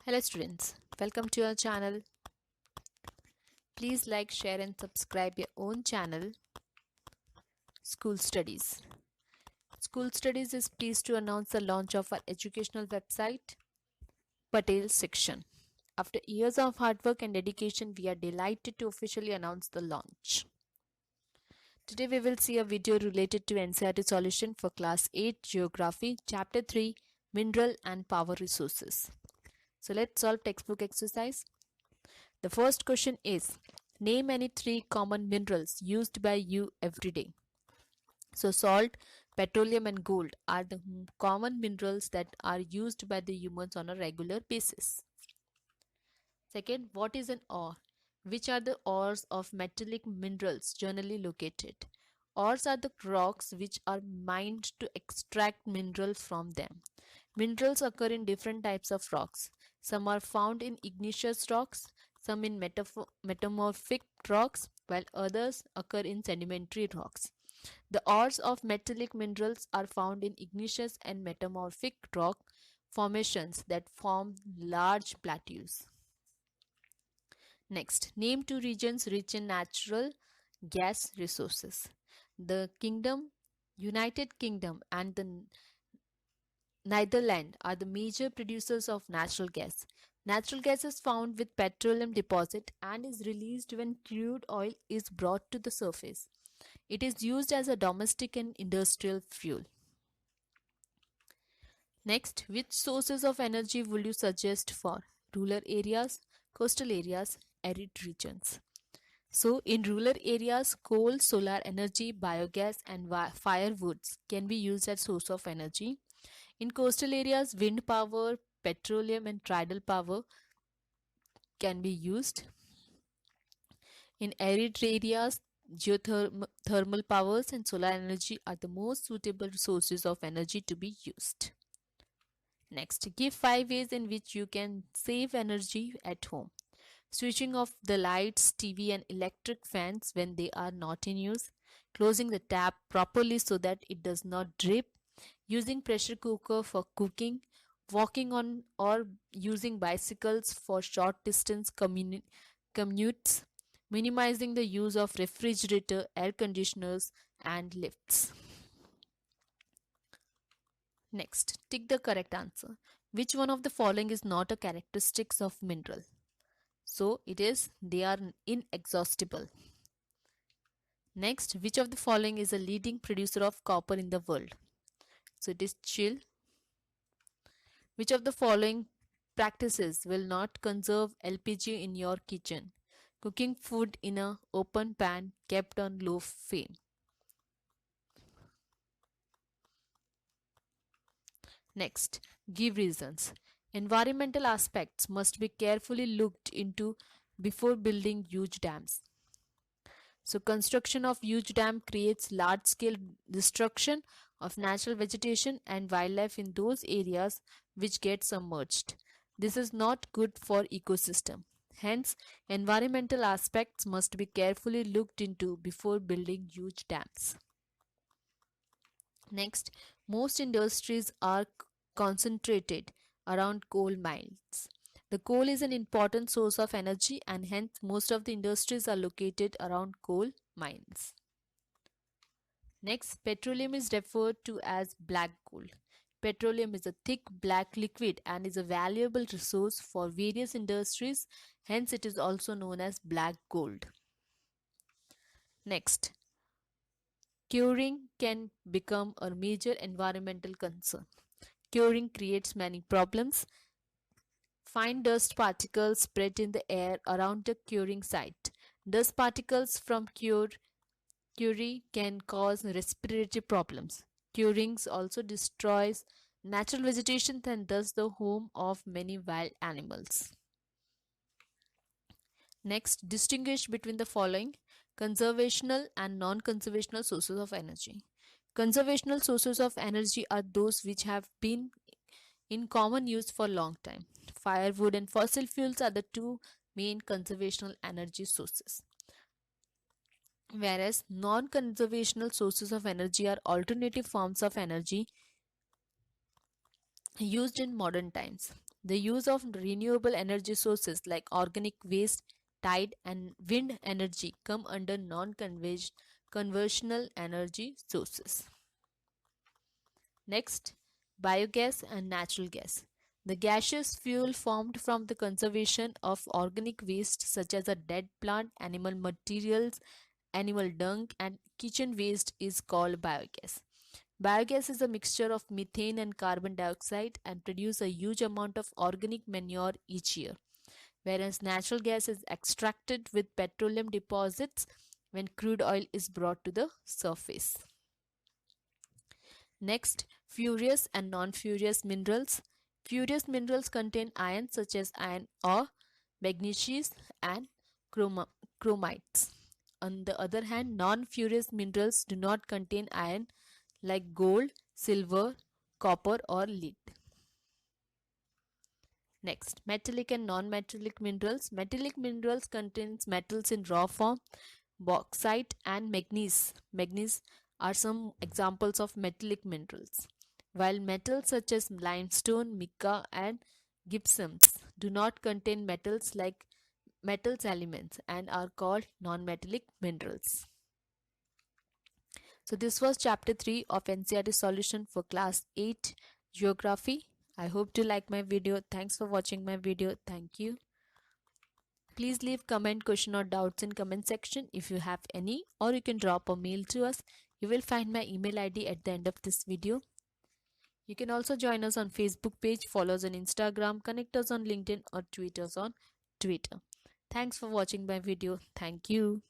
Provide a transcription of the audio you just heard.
Hello students, welcome to our channel. Please like, share and subscribe your own channel, School Studies. School Studies is pleased to announce the launch of our educational website, Patel Section. After years of hard work and dedication, we are delighted to officially announce the launch. Today we will see a video related to NCERT solution for Class 8 Geography, Chapter 3, Mineral and Power Resources. So let's solve textbook exercise. The first question is, name any 3 common minerals used by you every day. So salt, petroleum and gold are the common minerals that are used by the humans on a regular basis. Second, what is an ore? Which are the ores of metallic minerals generally located? Ores are the rocks which are mined to extract minerals from them. Minerals occur in different types of rocks. Some are found in igneous rocks, some in metamorphic rocks, while others occur in sedimentary rocks. The ores of metallic minerals are found in igneous and metamorphic rock formations that form large plateaus. Next, name 2 regions rich in natural gas resources. The United Kingdom and the Netherlands are the major producers of natural gas. Natural gas is found with petroleum deposit and is released when crude oil is brought to the surface. It is used as a domestic and industrial fuel. Next, which sources of energy will you suggest for rural areas, coastal areas, arid regions? So, in rural areas, coal, solar energy, biogas and firewoods can be used as source of energy. In coastal areas, wind power, petroleum and tidal power can be used. In arid areas, geothermal powers and solar energy are the most suitable sources of energy to be used. Next, give 5 ways in which you can save energy at home. Switching off the lights, TV and electric fans when they are not in use. Closing the tap properly so that it does not drip. Using pressure cooker for cooking. Walking on or using bicycles for short distance commutes. Minimizing the use of refrigerator, air conditioners and lifts. Next, tick the correct answer. Which one of the following is not a characteristic of mineral? So it is they are inexhaustible. Next, which of the following is a leading producer of copper in the world? So it is Chile. Which of the following practices will not conserve LPG in your kitchen? Cooking food in an open pan kept on low flame. Next, give reasons. Environmental aspects must be carefully looked into before building huge dams. So construction of huge dam creates large-scale destruction of natural vegetation and wildlife in those areas which get submerged. This is not good for ecosystem. Hence, environmental aspects must be carefully looked into before building huge dams. Next, most industries are concentrated around coal mines. The coal is an important source of energy and hence most of the industries are located around coal mines. Next, petroleum is referred to as black gold. Petroleum is a thick black liquid and is a valuable resource for various industries, hence it is also known as black gold. Next, curing can become a major environmental concern. Curing creates many problems. Fine dust particles spread in the air around the curing site. Dust particles from curing can cause respiratory problems. Curing also destroys natural vegetation and thus the home of many wild animals. Next, distinguish between the following: conservational and non-conservational sources of energy. Conservational sources of energy are those which have been in common use for a long time. Firewood and fossil fuels are the two main conservational energy sources. whereas non-conservational sources of energy are alternative forms of energy used in modern times. The use of renewable energy sources like organic waste, tide, and wind energy come under non-conventional energy sources. Next, biogas and natural gas. The gaseous fuel formed from the conservation of organic waste such as a dead plant, animal materials, animal dung, and kitchen waste is called biogas. Biogas is a mixture of methane and carbon dioxide and produce a huge amount of organic manure each year, whereas natural gas is extracted with petroleum deposits when crude oil is brought to the surface. Next, furious and non-furious minerals. Furious minerals contain iron such as iron ore, manganese, and chromites. On the other hand, non-furious minerals do not contain iron like gold, silver, copper, or lead. Next, metallic and non-metallic minerals. Metallic minerals contains metals in raw form, bauxite and manganese. Manganese are some examples of metallic minerals. While metals such as limestone, mica, and gypsums do not contain metals like metals elements and are called non-metallic minerals. So this was chapter 3 of NCERT solution for class 8 geography. I hope you like my video. Thanks for watching my video. Thank you. Please leave comment, question or doubts in comment section if you have any, or you can drop a mail to us. You will find my email ID at the end of this video. You can also join us on Facebook page, follow us on Instagram, connect us on LinkedIn or tweet us on Twitter. Thanks for watching my video. Thank you.